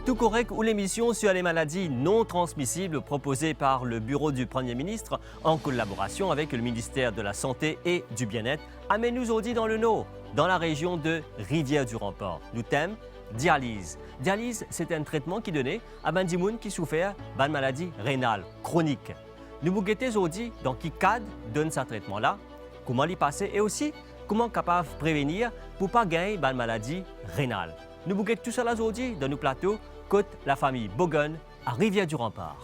Tout correct ou l'émission sur les maladies non transmissibles proposée par le Bureau du Premier ministre en collaboration avec le ministère de la Santé et du Bien-être amène nous aujourd'hui dans le Nord, dans la région de Rivière-du-Rempart. Nous thème dialyse. Dialyse, c'est un traitement qui est donné à Bandimoun qui souffert d'une maladie rénale chronique. Nous vous guettons aujourd'hui dans qui cadre donne ce traitement-là, comment l'y passer et aussi comment capable de prévenir pour ne pas gagner une maladie rénale. Nous vous guettons tout cela aujourd'hui dans nos plateaux côte la famille Bogon à Rivière-du-Rempart.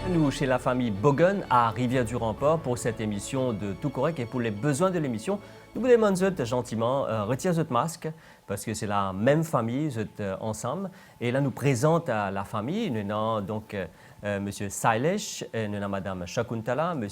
Nous, chez la famille Bogon à Rivière-du-Rempart pour cette émission de Tout Correct et pour les besoins de l'émission, nous vous demandons gentiment retirez votre masque parce que c'est la même famille ensemble. Et là, nous présente à la famille, nous avons donc M. Sailesh, nous avons Mme Shakuntala, M.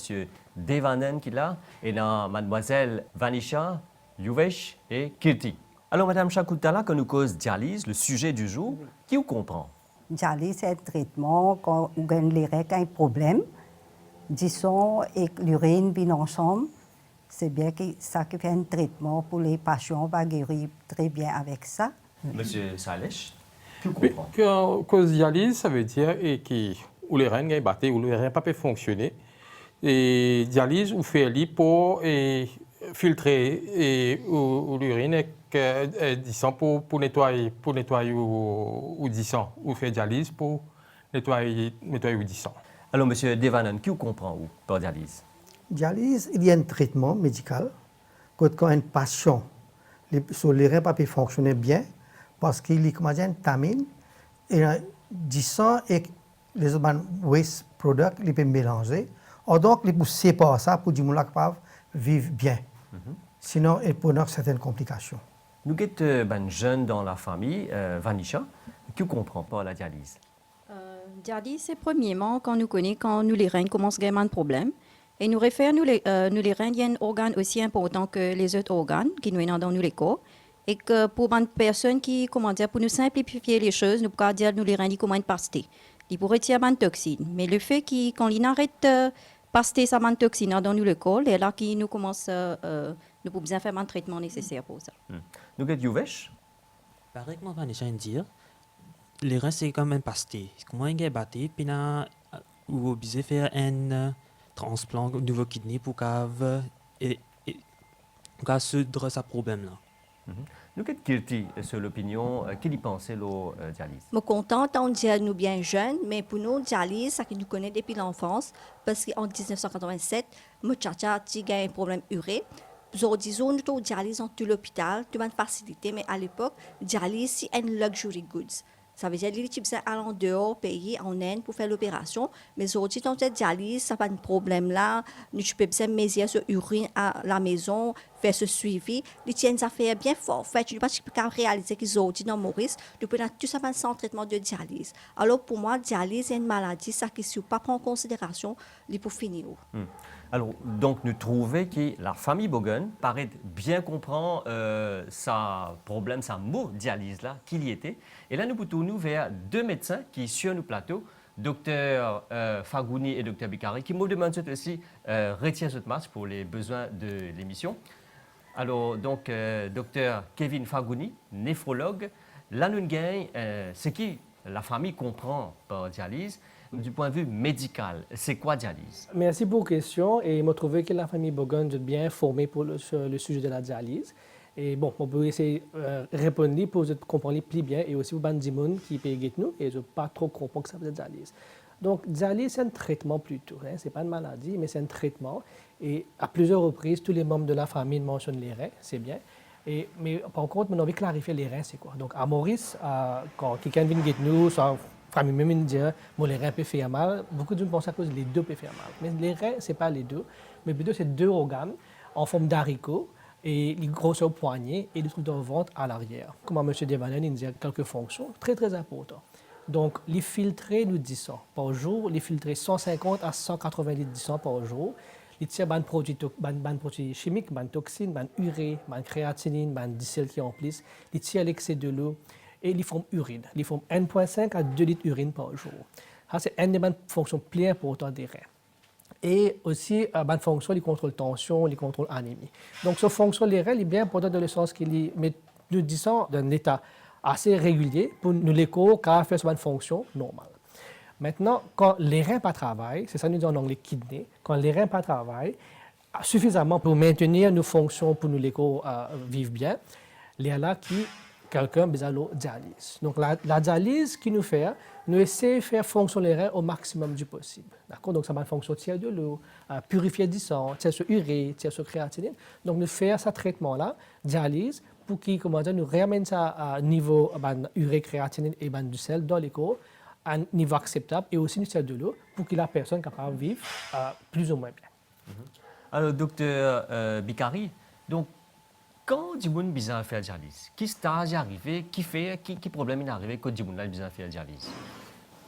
Devanan qui est là, et nous avons Mme Vanisha, Yuvesh et Kirti. Alors, Mme Shakuntala, quand nous cause dialyse, le sujet du jour, qui vous comprend? Dialyse, c'est un traitement quand on a les règles un problème. Disons, et l'urine vient ensemble. C'est bien que ça qui fait un traitement pour les patients va guérir très bien avec ça. Monsieur Sailesh, qui vous comprend? Cause dialyse, ça veut dire où les reins sont battus, où les reins ne peuvent pas fonctionner. Et dialyse, on fait lipo et filtrer l'urine pour nettoyer ou disant ou faire dialyse pour nettoyer ou disant. Alors, M. Devanan, qui vous comprend par dialyse? Dialyse, il y a un traitement médical quand un patient sur les reins ne peuvent pas fonctionner bien parce qu'il y a une tamine et disant et les waste products ils peuvent mélanger. Et donc, il faut séparer ça pour dire qu'ils vivre bien. Sinon, il peut y avoir certaines complications. Nous sommes un jeune dans la famille, Vanisha, qui ne comprend pas la dialyse. Dialyse, c'est premièrement quand nous les reins commencent à avoir un problème. Et nous référons, nous les reins, il y a un organe aussi important que les autres organes qui nous sont dans nous les corps. Et que pour une personne qui, pour nous simplifier les choses, nous pouvons dire nous les reins, comment ils passent. Ils pourraient retirer une toxine. Mais le fait qu'on arrête passer sa toxine dans le corps, et là qui nous commence, nous pouvons bien faire un traitement nécessaire pour ça. Nous avons Yuvesh. Pareil que moi, je dire, les reins c'est comme un pasté. Comment ils battent, puis là, ou obligé de faire un transplant de nouveau kidney pour et résoudre ce problème là. Nous avons Kirti sur l'opinion, qui y pensait la dialyse? Je suis contente, on dit nous bien jeunes, mais pour nous, dialyse, ça que nous connaissons depuis l'enfance, parce qu'en 1987, mon tchatcha a un problème uré. Nous disons, nous dialyse dans tout l'hôpital, tout une facilité, mais à l'époque, dialyse, c'est un luxury goods. Ça veut dire que les types allaient en dehors, payer en Inde pour faire l'opération. Mais aujourd'hui, dans cette dialyse, ça n'a pas de problème là. Nous pouvons mesurer sur urine à la maison, faire ce suivi. Les tiennes affaires bien fort. Fait, tu ne peux pas réaliser qu'ils ont dit dans Maurice, nous pouvons tout ça sans traitement de dialyse. Alors pour moi, dialyse est une maladie, ça qui ne pas prendre en considération, il faut finir. Alors, donc, nous trouvons que la famille Bogon paraît bien comprendre sa problème, sa mot dialyse là, qu'il y était. Et là, nous tournons vers deux médecins qui sont sur nos plateaux, Dr Fagouni et Dr Bikari, qui m'ont demandé aussi retirer cette masque pour les besoins de l'émission. Alors, donc, Dr Kevin Fagouni, néphrologue, là, nous gagnons ce que la famille comprend par dialyse. Du point de vue médical, c'est quoi dialyse? Merci pour la question. Et je trouve que la famille Bogon est bien formée pour le sujet de la dialyse. Et bon, on peut essayer de répondre pour comprendre plus bien et aussi pour les gens qui payent nous et je ne pas trop comprendre que ça veut dire dialyse. Donc, dialyse, c'est un traitement plutôt. Hein? Ce n'est pas une maladie, mais c'est un traitement. Et à plusieurs reprises, tous les membres de la famille mentionnent les reins, c'est bien. Mais par contre, on a envie de clarifier les reins, c'est quoi. Donc, à Maurice, quand quelqu'un vient de nous, famille même dire bon, les reins peuvent faire mal. Beaucoup de gens pensent à cause les deux peuvent faire mal. Mais les reins, ce n'est pas les deux. Mais plutôt, c'est deux organes en forme d'haricot et les grosses poignées et les trucs dans le ventre à l'arrière. Comme M. Devanen, il dit quelques fonctions très, très importantes. Donc, les filtrés, nous disons, par jour, les filtrés 150 à 180 litres disons par jour. Les tiers ban produits chimiques, ban toxines, ban urée, ban créatinine, ban dicyl qui en plus, les tiers l'excès de l'eau et les formes urine. Les formes 1,5 à 2 litres d'urine par jour. Ça, c'est une des fonctions plus importantes des reins. Et aussi, une fonction, les contrôles tension, les contrôles anémie. Donc, cette fonction des reins est bien importante dans le sens qu'il met, nous disons, d'un état assez régulier pour nous l'écho car faire une fonction normale. Maintenant, quand les reins pas travaillent, c'est ça nous dit en anglais kidney, quand les reins pas travaillent suffisamment pour maintenir nos fonctions pour nous l'écho vivre bien, il y a là qui quelqu'un a besoin de dialyse. Donc la dialyse qui nous fait, nous essayons de faire fonctionner les reins au maximum du possible. D'accord? Donc ça va fonction tiers de l'eau, purifier du sang, tiers sur urée, tiers sur créatinine. Donc nous faisons ce traitement-là, dialyse, pour qu'il nous ramène ça à niveau urée, créatinine et du sel dans les corps à un niveau acceptable et aussi tiers de l'eau pour que la personne soit capable de vivre plus ou moins bien. Alors, docteur Bikari, donc, quand Djiboun a besoin de faire la dialyse, qui stage est arrivé, qui problème est arrivé quand Djiboun a besoin de faire la dialyse?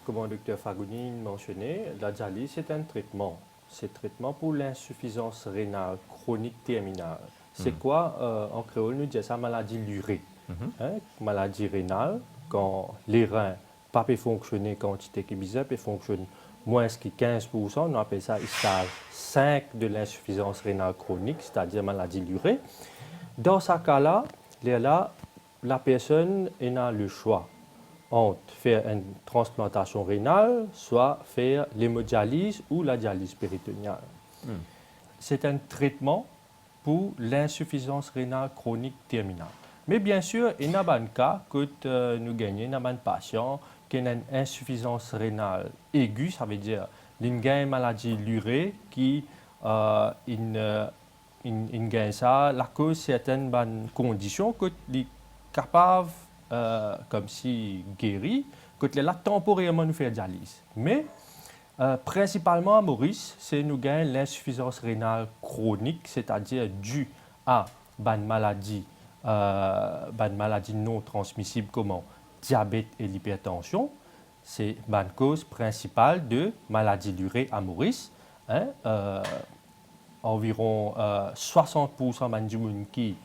Comme le docteur Fagouni mentionnait, la dialyse c'est un traitement. C'est un traitement pour l'insuffisance rénale chronique terminale. C'est quoi, en créole, nous disons ça, maladie l'urée. Maladie rénale, quand les reins ne peuvent pas fonctionner, quantité qui bizarre, peut fonctionner moins que 15%, on appelle ça stade 5 de l'insuffisance rénale chronique, c'est-à-dire maladie l'urée. Dans ce cas-là, la personne a le choix entre faire une transplantation rénale, soit faire l'hémodialyse ou la dialyse péritonéale. C'est un traitement pour l'insuffisance rénale chronique terminale. Mais bien sûr, il y a un cas que nous gagnons, il y a un patient qui a une insuffisance rénale aiguë, ça veut dire qu'il a une maladie l'urée qui gagne ça, la cause certaines conditions que est capable, comme si guéri, que est là temporairement nous faire dialyse. Mais principalement à Maurice, c'est nous gagnons l'insuffisance rénale chronique, c'est-à-dire due à une maladie non transmissible comme diabète et l'hypertension. C'est la cause principale de maladie d'urée à Maurice. Environ 60% des gens qui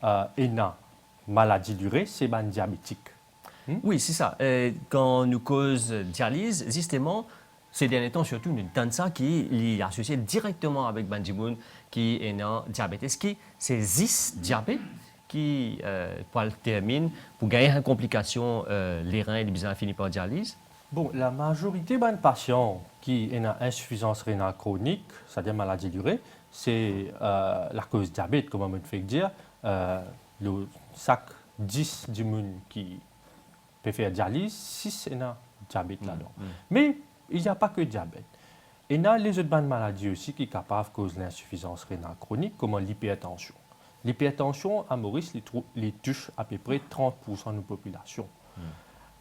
ont maladie d'urée, c'est des diabétiques. Oui, c'est ça. Quand nous cause dialyse, justement, ces derniers temps, surtout, nous avons ça qui est associé directement avec Bandimoun qui est un diabète. Est-ce que c'est 10 diabète qui termine pour gagner une complication, les reins et les besoins finis par dialyse? Bon, la majorité des patients qui ont une insuffisance rénale chronique, c'est-à-dire maladie d'urée, c'est la cause diabète, comme on me fait dire. Le sac 10 du monde qui peut faire dialyse, 6 ont un diabète là-dedans. Mais il n'y a pas que le diabète. Il y a les autres maladies aussi qui sont capables de causer l'insuffisance rénale chronique, comme l'hypertension. L'hypertension, à Maurice, les touche à peu près 30% de la population.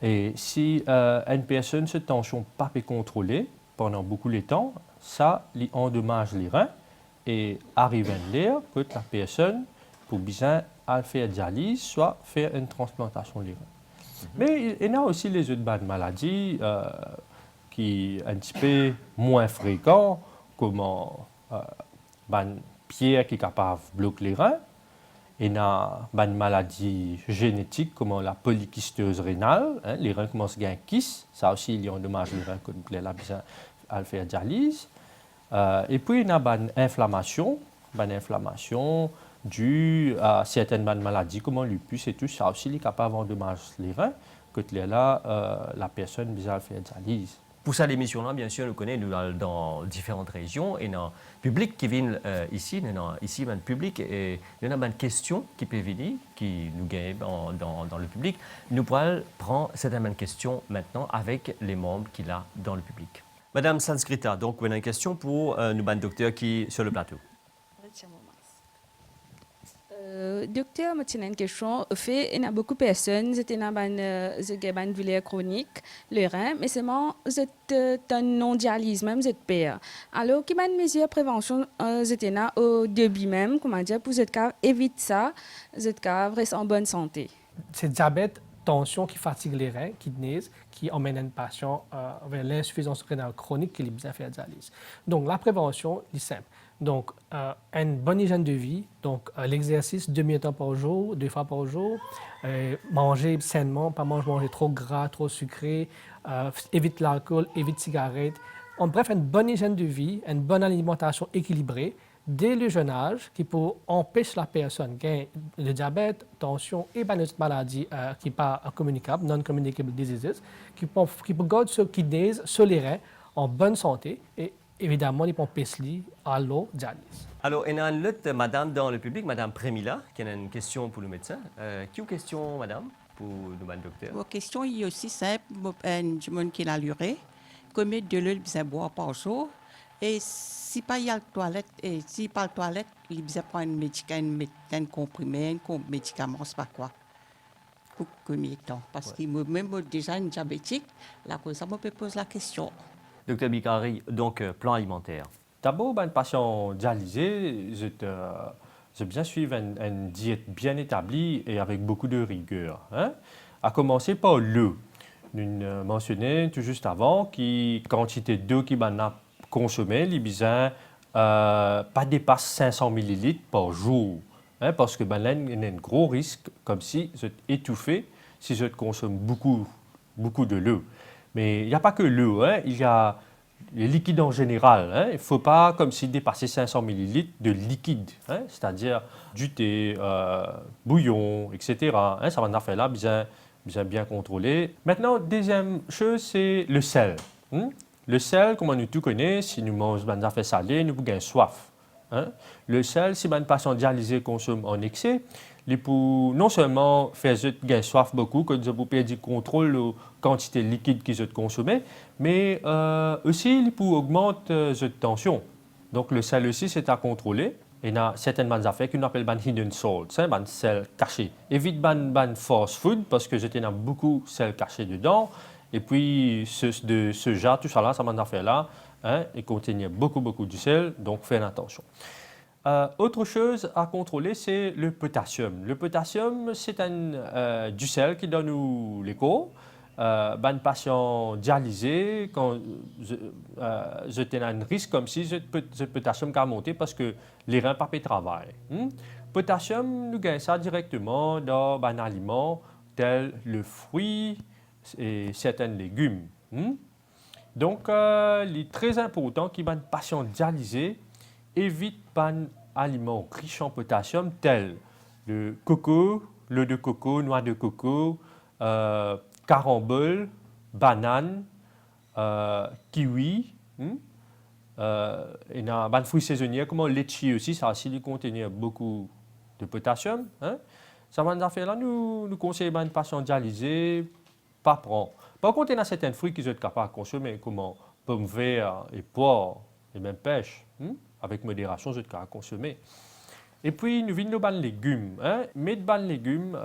Et si une personne, cette tension pas contrôlée pendant beaucoup de temps, ça lui endommage les reins et arrive à l'air que la personne, pour bien faire dialyse, soit faire une transplantation des reins. Mais il y a aussi les autres maladies qui sont un petit peu moins fréquentes, comme une pierre qui est capable de bloquer les reins. Il y a une maladie génétique comme la polykystose rénale. Les reins commencent à gagner kyste. Ça aussi, il y a un dommage les reins qu'on peut à faire dialyse. Et puis, il y a une inflammation due à certaines maladies comme le lupus et tout. Ça aussi, il est capable d'endommager les reins. Que la personne a besoin de faire dialyse. Pour cette émission-là, bien sûr, nous connaissons dans différentes régions et dans le public qui vient ici, ici, dans le public, et il y a une question qui peut venir, qui nous gagne dans le public. Nous pourrons prendre cette même question maintenant avec les membres qu'il a dans le public. Madame Sanskrita, donc, vous avez une question pour nous, docteur qui est sur le plateau. Docteur, moi, j'ai une question. Il y a beaucoup de personnes qui ont une douleur chronique, le rein, mais c'est un non-dialyse, même cette père. Alors, quelles sont les mesures de prévention au début même, comment dire, pour éviter ça, rester en bonne santé? C'est diabète tension qui fatigue les reins, kidneys, qui emmène un patient vers l'insuffisance rénale chronique qui lui besoin de faire dialyse. Donc, la prévention est simple. Donc, une bonne hygiène de vie, donc l'exercice 2 minutes par jour, 2 fois par jour, manger sainement, pas manger trop gras, trop sucré, évite l'alcool, évite cigarette. En bref, une bonne hygiène de vie, une bonne alimentation équilibrée, dès le jeune âge, qui peut empêcher la personne gagner le diabète, tension et une autre maladie qui n'est pas communicable, non-communicable diseases, qui peut garder ce kidneys, sur les reins, en bonne santé et évidemment, ils peuvent passer à l'eau dialyse. Alors, il y a une autre madame dans le public, madame Premila, qui a une question pour le médecin. Qui a une question, madame, pour le docteur? La question est aussi simple. Un monde qui a l'urée, combien de l'eau il besoin boire par jour? Et si pas il y a la toilette, et si pas la toilette, il besoin prendre un comprimé, un médicament, c'est pas quoi? Pour combien de temps? Parce que moi-même, déjà, un diabétique, là, comme ça, je me pose la question. Docteur Bikari, donc plan alimentaire. D'abord, un patient dialysé, je bien suivre une diète bien établie et avec beaucoup de rigueur. Hein? À commencer par l'eau. Nous mentionnons tout juste avant que la quantité d'eau qui va consommer, les besoins pas dépasse 500 ml par jour. Hein? Parce que là, il y a un gros risque, comme si vous êtes étouffé si je consomme beaucoup de l'eau. Mais il n'y a pas que l'eau, hein? Il y a les liquides en général. Hein? Il ne faut pas, comme si dépasser 500 ml de liquide, hein? C'est-à-dire du thé, bouillon, etc. Hein? Ça va faire là, bien contrôlé. Maintenant, deuxième chose, c'est le sel. Hein? Le sel, comme nous tous connaissons, si nous mangeons des affaires salées, nous avons soif. Hein? Le sel, si un patient dialysé consomme en excès, il peut non seulement faire gagner soif beaucoup, que vous perdre du contrôle de la quantité de liquide qu'ils ont consommé, mais aussi il peut augmenter la tension. Donc le sel aussi, c'est à contrôler. Il y a certaines affaires qu'on appelle des hidden salts, des sels cachés. Évite des fast food parce que j'étais beaucoup de sel caché dedans. Et puis de soja, tout ça là, ça m'a fait là, hein, il contient beaucoup de sel, donc faites attention. Autre chose à contrôler, c'est le potassium. Le potassium, c'est du sel qui donne l'écho. Un patient dialysé, quand j'ai un risque comme si ce potassium a monté parce que les reins ne travaillent. Potassium, nous gagnons ça directement dans un aliment tel le fruit et certains légumes. Donc, il est très important qu'un patient dialysé évite un aliment riche en potassium tel le coco, l'eau de coco, noix de coco, carambole, banane, kiwi. Il y a des fruits saisonniers comme le litchi aussi, ça aussi contient beaucoup de potassium. Hein? Ça va faire là, nous conseillons aux patients dialysés pas prendre. Par contre, il y a certains fruits qui sont capables de consommer, comme pommes vertes et poires, et même pêche. Avec modération, je suis capable de consommer. Et puis, nous venons de légumes. Hein? Mettre des légumes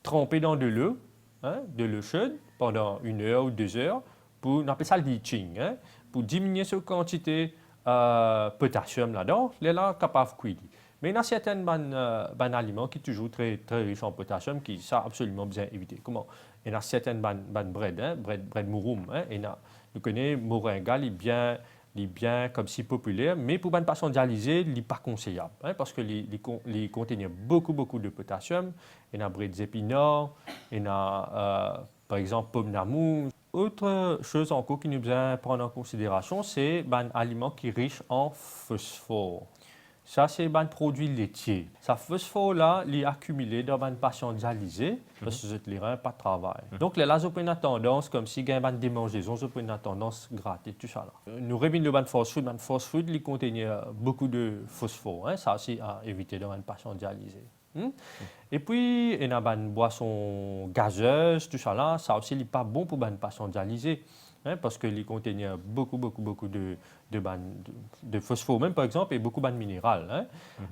trempés dans de l'eau chaude, pendant 1 heure ou 2 heures, pour, on appelle ça le leaching, hein? Pour diminuer cette quantité de potassium là-dedans, les là capable de cuire. Mais il y a certains aliments qui sont toujours très riches en potassium, qui sont absolument bien évités. Comment? Il y a certaines bread, hein? bread mouroum. Hein? Nous connaissons moringa, il est bien comme si populaire, mais pour une patient dialysée, il n'est pas conseillable, hein, parce qu'il contient beaucoup de potassium. Il y a des épinards, il y a par exemple pommes d'amour. Autre chose encore qu'il nous besoin prendre en considération, c'est un aliment qui est riche en phosphore. Ça, c'est un produit laitier. Ce phosphore-là, il est accumulé dans un patient dialysé parce que les reins pas de travail. Donc, les là, ont tendance, comme si il y a une démangeaison, ils ont tendance à gratter, tout ça. Là. Nous revenons le fast-food. Le fast-food, il contient beaucoup de phosphore. Hein? Ça aussi, à éviter dans un patient dialysé. Et puis, il y a une boisson gazeuse, tout ça là. Ça aussi, il n'est pas bon pour un patient dialysé. Hein, parce qu'il contient beaucoup de phosphore, même par exemple, et beaucoup de minéral. Hein.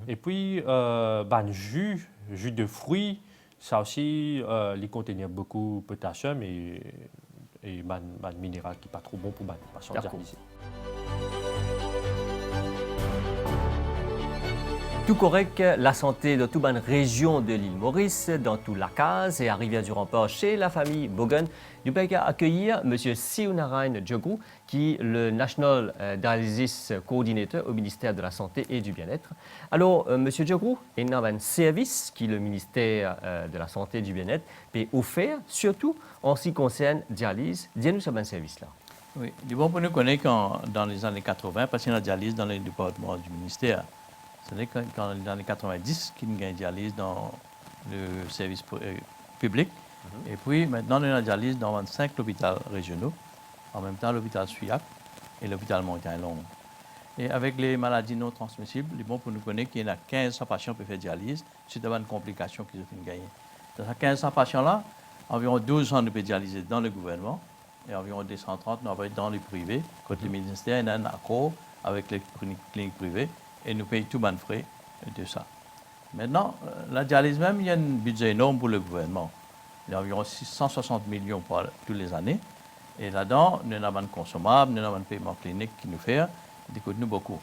Et puis, jus de fruits, ça aussi, il contient beaucoup de potassium et minéral qui n'est pas trop bon pour les patients dialysés. Tout correct, la santé de toute bonne région de l'île Maurice, dans tout la case et à Rivière-du-Rempart chez la famille Bogun. Nous pouvons accueillir M. Siunarayan Djogou, qui est le National Dialysis Coordinator au ministère de la Santé et du Bien-être. Alors, M. Djogou, il y a un service qui est le ministère de la Santé et du Bien-être peut offrir, surtout en ce qui concerne la dialyse. Dis-nous sur ce service-là. Oui, du bon pour nous connaître quand dans les années 80, parce qu'il y a la dialyse dans les départements du ministère. C'est quand dans les années 90 qu'il y a une dialyse dans le service public. Et puis maintenant, on a la dialyse dans 25 hôpitaux régionaux, en même temps l'hôpital Suyac et l'hôpital Montagne-Longue. Et avec les maladies non transmissibles, il est bon pour nous connaître qu'il y en a 1500 patients qui peuvent faire dialyse suite à une complication qu'ils ont gagner. Dans ces 1500 patients-là, environ 1200 nous peuvent dialyser dans le gouvernement et environ 230 nous envoient dans le privé. Côté le ministère, il y a un accord avec les cliniques privées et nous payons tout le frais de ça. Maintenant, la dialyse même, il y a un budget énorme pour le gouvernement. Il y a environ 660 millions pour toutes les années. Et là-dedans, nous avons un consommable, nous avons un paiement clinique qui nous fait, qui coûte nous beaucoup.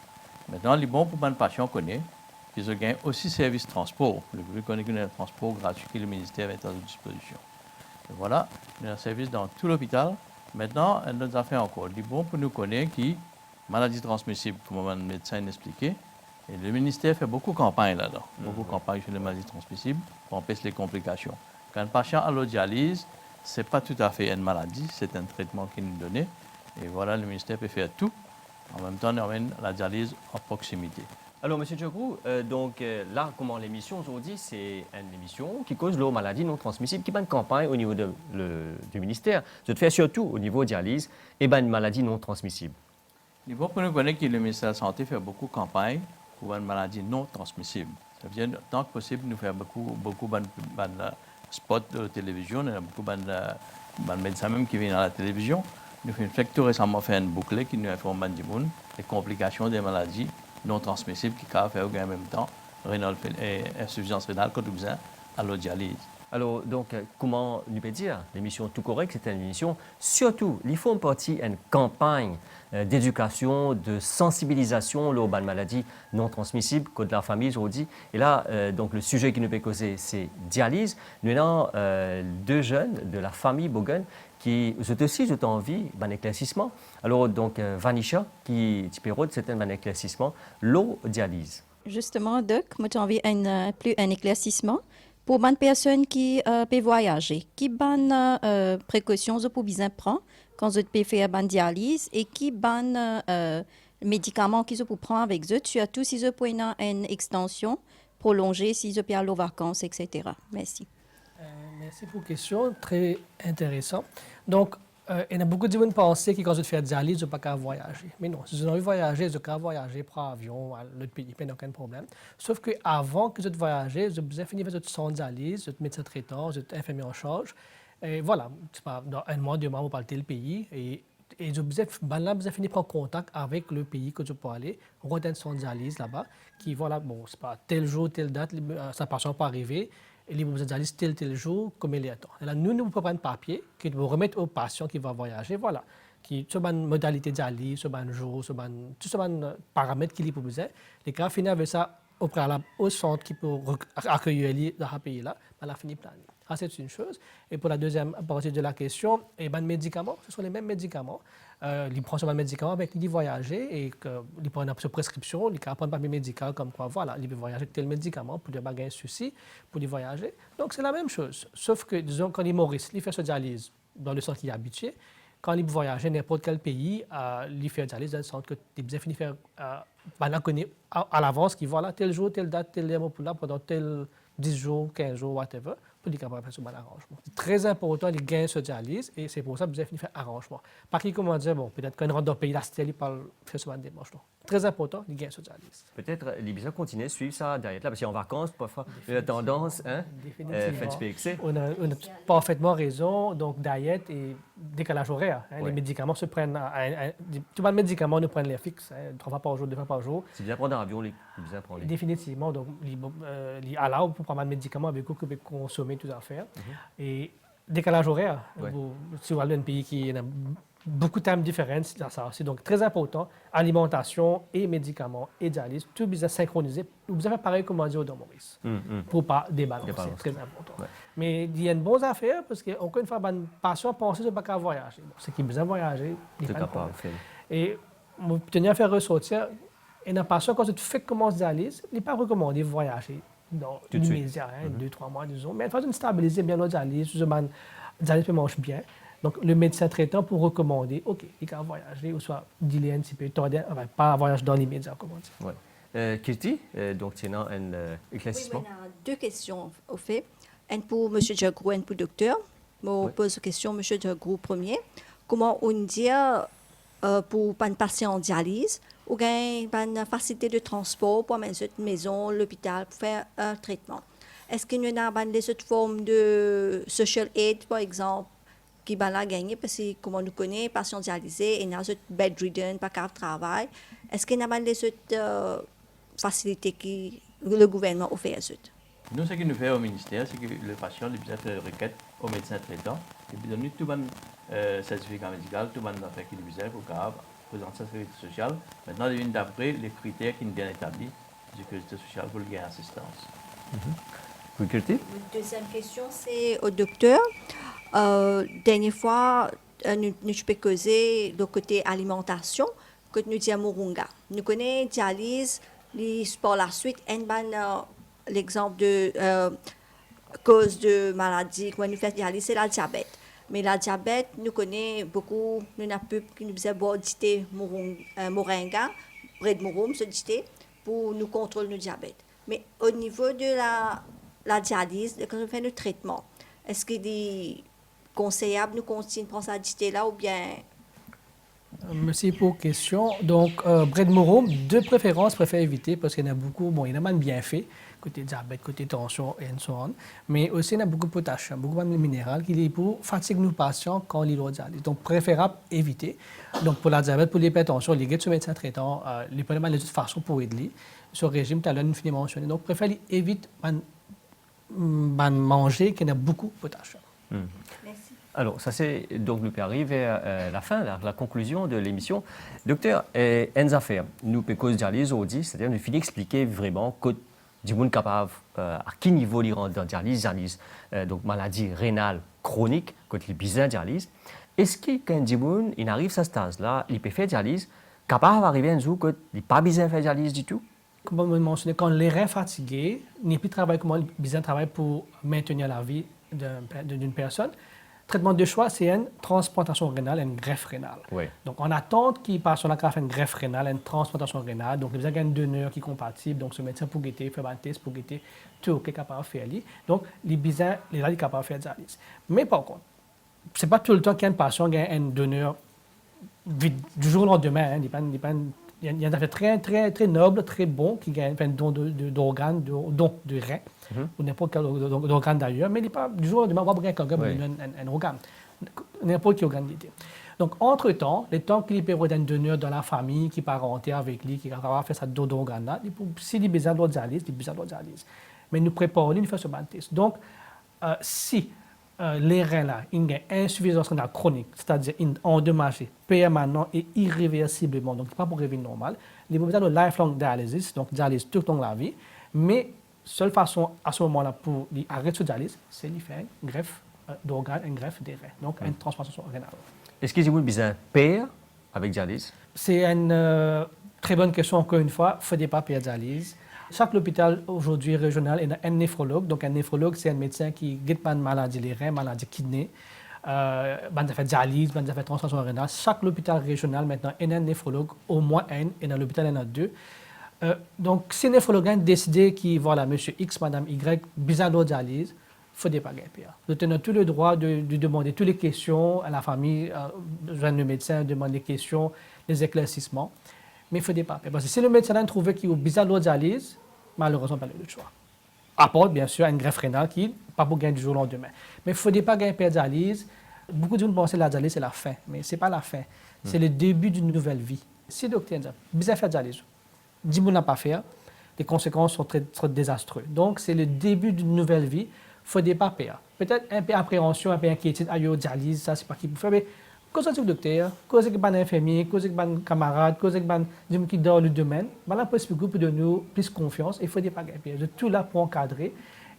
Maintenant, les bons pour les patients connaissent qu'ils ont aussi service transport. Le gouvernement connaît qu'il y a un transport gratuit que le ministère met à disposition. Et voilà, nous avons un service dans tout l'hôpital. Maintenant, nous avons fait encore. Les bons pour nous connaître qui maladie transmissible, comme le médecin expliqué. Et le ministère fait beaucoup de campagnes là-dedans, beaucoup de campagnes sur les maladies transmissibles pour empêcher les complications. Quand un patient a la dialyse, ce n'est pas tout à fait une maladie, c'est un traitement qui nous est donné. Et voilà, le ministère peut faire tout. En même temps, on amène la dialyse en proximité. Alors, M. Djogou, là, comment l'émission aujourd'hui, c'est une émission qui cause les maladies non transmissibles, qui est une campagne au niveau du ministère. Je fais surtout au niveau de dialyse et une maladie non transmissible. Il faut pour nous connaître que le ministère de la Santé fait beaucoup de campagnes pour une maladie non transmissible. Ça veut dire, tant que possible, nous faisons beaucoup de spots de télévision, il y a beaucoup de médecins même qui viennent à la télévision. Nous faisons tout récemment fait un bouclet qui nous informe des complications des maladies non transmissibles qui peuvent faire en même temps insuffisance rénale quand nous besoin à la dialyse. Alors, donc, comment nous peut dire l'émission Tout Correct, c'est une émission, surtout, il faut une partie, une campagne d'éducation, de sensibilisation aux maladies non transmissibles, de la famille aujourd'hui. Et là, donc, le sujet qui nous peut causer, c'est dialyse. Nous avons deux jeunes de la famille Bogun qui ont aussi envie d'un éclaircissement. Alors, donc, Vanisha, qui c'est un éclaircissement, l'eau dialyse. Justement, Doc, moi j'ai envie un éclaircissement. Pour les personnes qui peuvent voyager, qui bonnes précautions vous pouvez prendre quand vous pouvez faire une dialyse et qui bonnes médicaments qu'ils peuvent prendre avec eux, surtout si vous pouvez une extension prolongée, si vous pouvez aller aux vacances, etc. Merci. Merci pour la question, très intéressant. Donc, il y a beaucoup de gens qui pensent que quand vous faites dialyse, vous ne pouvez pas voyager. Mais non, si vous avez envie de voyager, vous pouvez voyager par avion à l'autre pays, il n'y a aucun problème. Sauf qu'avant que vous voyagez, vous avez fini votre centre de dialyse, votre médecin traitant, votre infirmier en charge. Et voilà, dans un mois, 2 mois, vous partez le pays. Et vous avez fini par prendre contact avec le pays que vous pouvez aller. On a un centre de dialyse là-bas qui, voilà, bon, c'est pas tel jour, telle date, ça patient pas arriver. Et les besoins dialyse tel jour, comme il est à temps. Et là, nous pouvons prendre un papier qui nous remettre au patient qui va voyager, voilà, qui sur une modalité de dialyse, sur un jour, sur un paramètre qu'il a besoin. Les cas finissent avec ça au préalable au centre qui peut accueillir les dans ce pays-là, on a fini planer. Ça, c'est une chose. Et pour la deuxième partie de la question, les médicaments, ce sont les mêmes médicaments. Ils prennent un médicament avec qui voyager et ils prennent une prescription, ils prennent un papier médical comme quoi, voilà, ils peuvent voyager avec tel médicament pour ne pas avoir un souci, pour voyager. Donc, c'est la même chose. Sauf que, disons, quand les Maurice, ils font ce dialyse dans le centre qui est habitué, quand ils voyagent n'importe quel pays, ils font dialyse dans le centre que ils besoin de faire à l'avance, qui voilà, tel jour, telle date, tel mois pour là, pendant tel 10 jours, 15 jours, whatever, pour les capables de faire ce bon arrangement. C'est très important, les gains se dialyse, et c'est pour ça que vous avez fini de faire arrangement. Pas qui comment dire, bon, peut-être quand on rentre dans le pays, là, il parle faire ce bon démarche. Très important, les gains se dialyse. Peut-être les besoins continuer à suivre ça derrière là, parce qu'en vacances, parfois, la tendance, hein, fait on a parfaitement raison, donc diète et décalage horaire. Hein, les médicaments se prennent, tout le médicaments nous prennent les fixes, 3 fois par jour, 2 fois par jour. C'est bien prendre un avion, les besoins prendre les. Définitivement, donc, à l'heure pour prendre un médicament avec quoi que vous consommer tout à faire. Et décalage horaire, si vous allez dans un pays qui est beaucoup de thèmes différents dans ça aussi. Donc, très important, alimentation et médicaments et dialyse, tout bien synchronisé. Vous avez pareil comme on dit au Don Maurice, pour ne pas débalancer, c'est très important. Ouais. Mais il y a une bonne affaire parce qu'encore une fois, les patients pensent que ce n'est pas qu'à voyager. Bon, c'est qu'ils ont besoin de voyager, il C'est n'y a pas de capable. problème. Et je tenais à faire ressortir, et un patient, quand tu fais commence dialyse, il n'est pas recommandé de voyager dans Tout de suite. l'immédiat, 2-3 mois, disons. Mais il faut stabiliser bien la dialyse, la dialyse mange bien. Donc, le médecin traitant pour recommander, OK, il peut voyager, ou soit diler un petit peu, pas un voyage dans l'immédiat, comme on dit. Ouais. Kirti, donc tu as un Oui, éclaircissement. maintenant, deux questions au fait. Une pour M. Jagrou, une pour le docteur. Je pose la question, M. Jagrou, premier. Comment on dit pour un patient en dialyse, ou bien une facilité de transport pour amener cette maison, l'hôpital, pour faire un traitement? Est-ce qu'il y a des autres formes de social aid, par exemple, qui va gagner parce que, comme on nous connaît, patient dialysé, il y a des bedridden, pas de travail. Est-ce qu'il y a des autres facilités que le gouvernement offre à eux? Nous, ce que nous faisons au ministère, c'est que le patient a besoin de faire une requête au médecin traitant et puis donner tout le certificat médical, tout le affaire qu'il a besoin pour présenter sa sécurité sociale. Maintenant, il vient d'après les critères qui sont bien établis de sécurité sociale pour le gain assistance. Oui, Kirti? La deuxième question, c'est au docteur. Dernière fois, nous peux causer le côté alimentation que nous disons Morunga. Nous connaissons dialyse, par la suite, l'exemple de cause de maladie, quand nous faisons dialyse, c'est la diabète. Mais la diabète, nous connaissons beaucoup, nous n'avons plus qui nous faisait boire du thé moringa, près de morum, ce thé, pour nous contrôler le diabète. Mais au niveau de la dialyse, quand on fait le traitement, est-ce qu'il est conseillable de continuer de prendre ça là ou bien? Merci pour la question. Donc, Brett Moreau, de préférence, préfère éviter parce qu'il y en a beaucoup, bon, il y en a bien fait, côté diabète, côté tension et so on. Mais aussi, il y en a beaucoup de potassium, beaucoup de minérales qui est pour fatiguer nos patients quand ils ont dialyse. Donc, préférable éviter. Donc, pour la diabète, pour l'hypertension, les guides sur médecin traitant, les problèmes de toute façon pour aider. Ce régime, tu as l'une mentionné. Donc, préfère éviter manger qui a beaucoup de potassium. Merci. Alors, ça c'est donc nous arriver à la fin, la conclusion de l'émission. Docteur, une affaire, nous pouvons dialyse au dit, c'est-à-dire nous finissons d'expliquer vraiment que du monde capable à quel niveau il rentre dans dialyse, donc maladie rénale chronique, quand il besoin de dialyse. Est-ce que quand du monde il arrive à ce stade-là, il peut faire dialyse, capable d'arriver à un jour qu'il n'a pas besoin de faire dialyse du tout? Comme on mentionné, quand les reins fatigués, il n'y a plus de travail comme on besoin de travail pour maintenir la vie d'une personne. Le traitement de choix, c'est une transplantation rénale, une greffe rénale. Oui. Donc, on attend qu'il passe sur une greffe rénale, une transplantation rénale. Donc, il y a un donneur qui est compatible. Donc, ce médecin pour guetter, faire un test pour guetter, tout est capable de faire. Donc, les besoins, les est capable de faire dialyse. Mais par contre, ce n'est pas tout le temps qu'un patient a un donneur du jour au lendemain. Il y a des affaires très, très, très nobles, très bons, qui gagnent un don d'organes, don de reins, ou n'importe quel organe d'ailleurs, mais il n'est pas du jour au lendemain, on va quelqu'un un organe, n'importe quel organe d'idée. Donc, entre-temps, le temps qu'il peut avoir un donneur dans la famille, qui parenté avec lui, qui va faire sa don d'organe-là, s'il a besoin de dialyse, il a besoin de dialyse. Mais nous préparons, nous faisons ce test. Donc, si les reins-là, il y a une insuffisance rénale chronique, c'est-à-dire endommagée permanent et irréversiblement, donc pas pour revenir normal, il y a besoin de lifelong dialysis, donc dialyse toute la vie, mais seule façon à ce moment-là pour arrêter la dialyse, c'est de faire une greffe d'organes, une greffe des reins, donc une transplantation rénale. Est-ce qu'il y a besoin de payer avec dialyse? C'est une très bonne question, encore une fois, il ne faut pas payer dialyse. Chaque hôpital aujourd'hui régional a un néphrologue. Donc, un néphrologue, c'est un médecin qui guette pas de maladie les reins, maladie kidney, fait dialyse, fait transplantation rénale. Chaque hôpital régional maintenant a un néphrologue, au moins un, et dans l'hôpital, il y en a deux. Donc, si un néphrologue a décidé qu'il voilà, monsieur X, madame Y, besoin de dialyse, il ne faut pas payer. Vous avez tout le droit de demander toutes les questions à la famille, besoin de médecin, demander des questions, des éclaircissements. Mais il ne faut pas payer. Parce que si le médecin a trouvé qu'il a besoin de dialyse, malheureusement, pas le choix. Apporte, bien sûr, une greffe rénale qui n'est pas pour gagner du jour au lendemain. Mais il ne faut pas gagner de dialyse. Beaucoup de gens pensent que la dialyse, c'est la fin. Mais ce n'est pas la fin. C'est le début d'une nouvelle vie. Si le docteur a besoin de faire dialyse, 10 mois n'a pas fait, les conséquences sont très désastreuses. Donc, c'est le début d'une nouvelle vie. Il ne faut pas payer. Peut-être un peu d'appréhension, un peu d'inquiétude. Dialyse, ça, c'est pas qui peut faire. Mais cause avec le docteur, cause avec un infirmier, cause avec un camarade, cause avec un gens qui dans le domaine, voilà pour expliquer pour donner plus confiance. Il faut des pagailles. De tout là pour encadrer.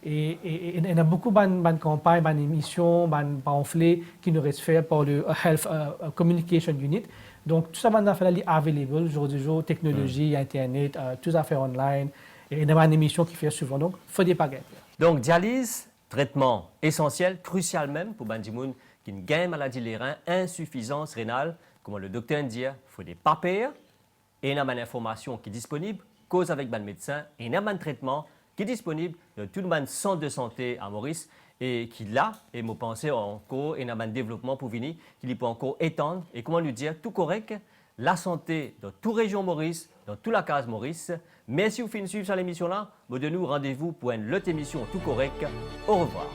Et il y a beaucoup de campagnes, d'émissions, de pamphlets qui nous restent faits par le Health Communication Unit. Donc tout ça maintenant fait available aujourd'hui, technologie, internet, tout ça fait online. Et il y a une émission qui fait souvent. Donc il faut des pagailles. Donc dialyse, traitement essentiel, crucial même pour Bandimoun qui a une maladie des reins, insuffisance rénale, comme le docteur dit, il faut des papiers et il y a une information qui est disponible, cause avec le médecin, et il y a un traitement qui est disponible dans tout le centre de santé à Maurice et qui là, et moi pensais encore, et il y a un développement pour venir, qu'il peut encore étendre et comment lui dire tout correct, la santé dans toute région Maurice, dans toute la case Maurice. Merci vous finissez suivre sur l'émission là, de nous rendez-vous pour une autre émission tout correct. Au revoir.